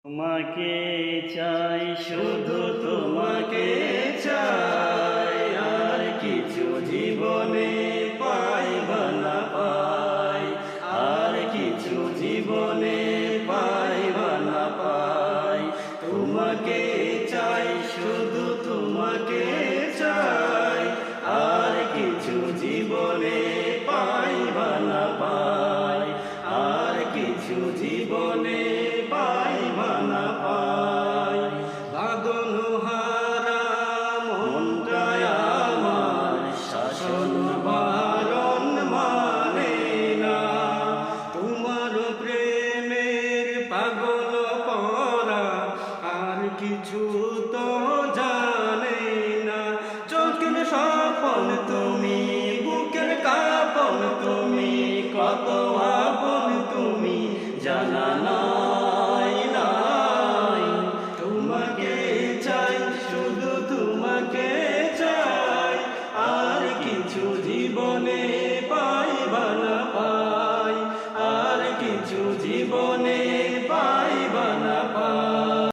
তোমাকে চাই, শুধু তোমাকে চাই, আর কিছু জীবনে পাইব না পাই, আর কিছু জীবনে পাইব না পাই। তোমাকে চাই, শুধু তোমাকে চাই, আর কিছু জীবনে পাইব না পাই, আর কিছু জীবনে পাইব না পাই। বাঁধনহারা মনটায় আমার শাসন বারণ মানে না, তোমার প্রেমের পাগল করা আর কিছু তো জানে না। চোখের স্বপন তুমি, বুকের কাঁপন তুমি, কত আপন তুমি জানা নাই নাই। তোমাকে চাই, শুধু তোমাকে চাই, আর কিছু জীবনে পাইব না পাই, আর কিছু জীবনে